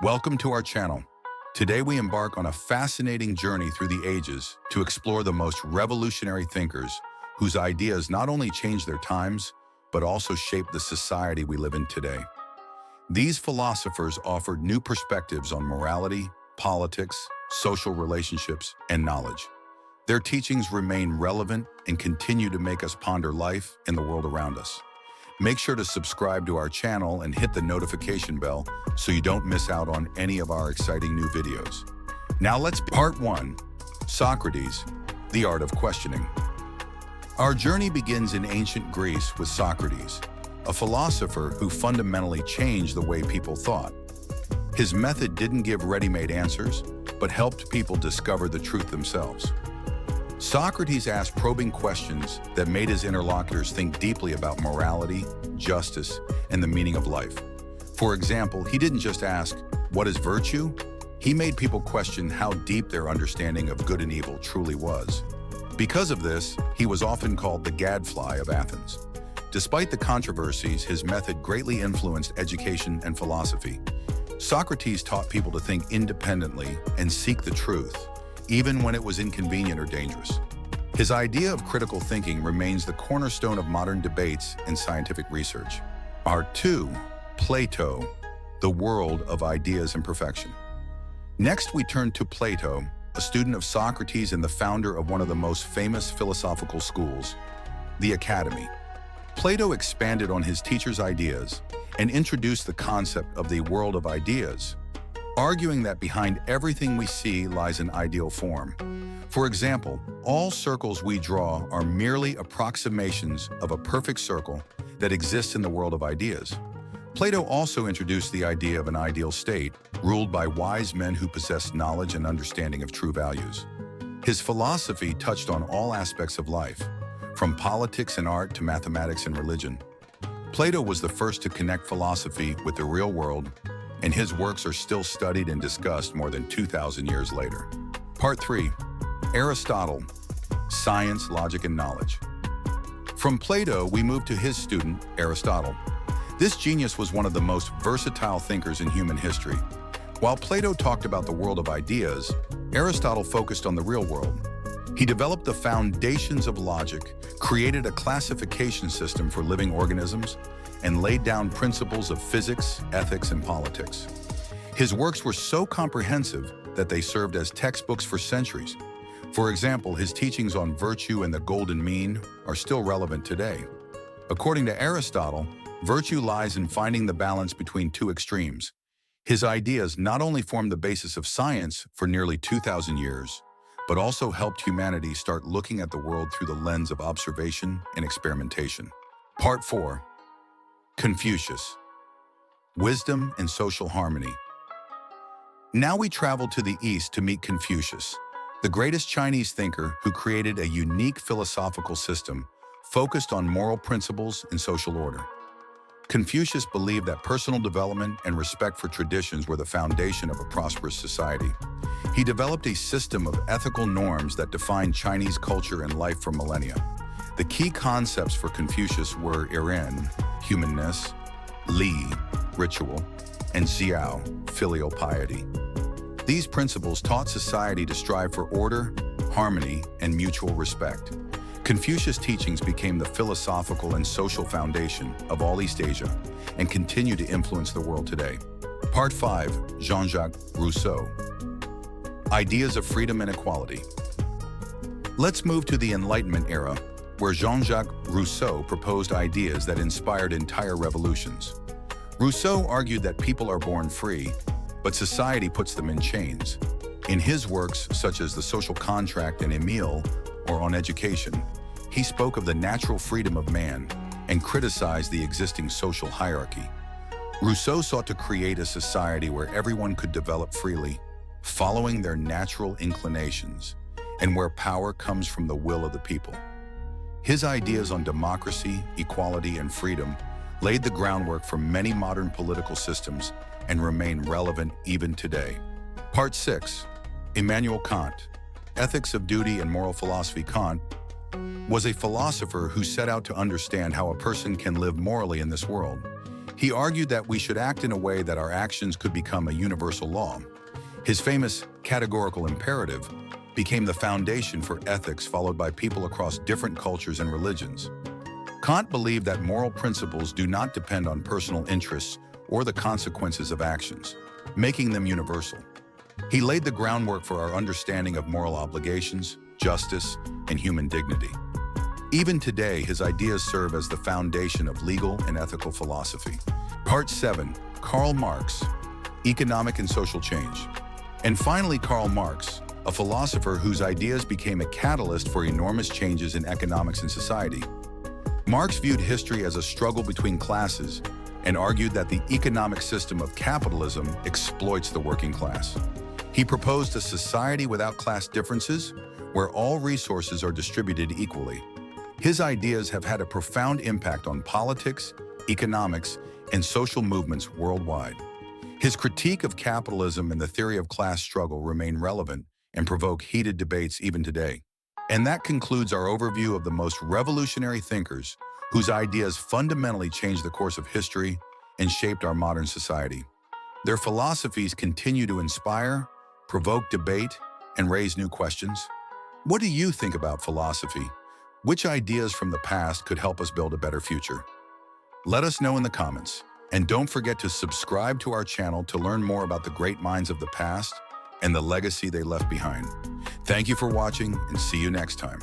Welcome to our channel. Today we embark on a fascinating journey through the ages to explore the most revolutionary thinkers whose ideas not only changed their times, but also shaped the society we live in today. These philosophers offered new perspectives on morality, politics, social relationships, and knowledge. Their teachings remain relevant and continue to make us ponder life and the world around us. Make sure to subscribe to our channel and hit the notification bell so you don't miss out on any of our exciting new videos. Now Part 1, Socrates, the Art of Questioning. Our journey begins in ancient Greece with Socrates, a philosopher who fundamentally changed the way people thought. His method didn't give ready-made answers, but helped people discover the truth themselves. Socrates asked probing questions that made his interlocutors think deeply about morality, justice, and the meaning of life. For example, he didn't just ask, "What is virtue?" He made people question how deep their understanding of good and evil truly was. Because of this, he was often called the gadfly of Athens. Despite the controversies, his method greatly influenced education and philosophy. Socrates taught people to think independently and seek the truth, even when it was inconvenient or dangerous. His idea of critical thinking remains the cornerstone of modern debates and scientific research. Part 2, Plato, the world of ideas and perfection. Next, we turn to Plato, a student of Socrates and the founder of one of the most famous philosophical schools, the Academy. Plato expanded on his teacher's ideas and introduced the concept of the world of ideas, arguing that behind everything we see lies an ideal form. For example, all circles we draw are merely approximations of a perfect circle that exists in the world of ideas. Plato also introduced the idea of an ideal state, ruled by wise men who possess knowledge and understanding of true values. His philosophy touched on all aspects of life, from politics and art to mathematics and religion. Plato was the first to connect philosophy with the real world, and his works are still studied and discussed more than 2,000 years later. Part 3, Aristotle, Science, Logic, and Knowledge. From Plato, we move to his student, Aristotle. This genius was one of the most versatile thinkers in human history. While Plato talked about the world of ideas, Aristotle focused on the real world. He developed the foundations of logic, created a classification system for living organisms, and laid down principles of physics, ethics, and politics. His works were so comprehensive that they served as textbooks for centuries. For example, his teachings on virtue and the golden mean are still relevant today. According to Aristotle, virtue lies in finding the balance between two extremes. His ideas not only formed the basis of science for nearly 2,000 years, but also helped humanity start looking at the world through the lens of observation and experimentation. Part 4, Confucius, Wisdom and Social Harmony. Now we travel to the East to meet Confucius, the greatest Chinese thinker who created a unique philosophical system focused on moral principles and social order. Confucius believed that personal development and respect for traditions were the foundation of a prosperous society. He developed a system of ethical norms that defined Chinese culture and life for millennia. The key concepts for Confucius were Iren, humanness, Li, ritual, and Xiao, filial piety. These principles taught society to strive for order, harmony, and mutual respect. Confucius' teachings became the philosophical and social foundation of all East Asia and continue to influence the world today. Part 5, Jean-Jacques Rousseau, Ideas of Freedom and Equality. Let's move to the Enlightenment era, where Jean-Jacques Rousseau proposed ideas that inspired entire revolutions. Rousseau argued that people are born free, but society puts them in chains. In his works, such as The Social Contract and Emile, or on education, he spoke of the natural freedom of man and criticized the existing social hierarchy. Rousseau sought to create a society where everyone could develop freely, following their natural inclinations, and where power comes from the will of the people. His ideas on democracy, equality, and freedom laid the groundwork for many modern political systems and remain relevant even today. Part 6, Immanuel Kant, Ethics of Duty and Moral Philosophy. Kant was a philosopher who set out to understand how a person can live morally in this world. He argued that we should act in a way that our actions could become a universal law. His famous categorical imperative became the foundation for ethics followed by people across different cultures and religions. Kant believed that moral principles do not depend on personal interests or the consequences of actions, making them universal. He laid the groundwork for our understanding of moral obligations, justice, and human dignity. Even today, his ideas serve as the foundation of legal and ethical philosophy. Part 7. Karl Marx, Economic and Social Change. And finally, Karl Marx, a philosopher whose ideas became a catalyst for enormous changes in economics and society. Marx viewed history as a struggle between classes and argued that the economic system of capitalism exploits the working class. He proposed a society without class differences, where all resources are distributed equally. His ideas have had a profound impact on politics, economics, and social movements worldwide. His critique of capitalism and the theory of class struggle remain relevant and provoke heated debates even today. And that concludes our overview of the most revolutionary thinkers whose ideas fundamentally changed the course of history and shaped our modern society. Their philosophies continue to inspire, provoke debate, and raise new questions. What do you think about philosophy? Which ideas from the past could help us build a better future? Let us know in the comments. And don't forget to subscribe to our channel to learn more about the great minds of the past and the legacy they left behind. Thank you for watching, and see you next time.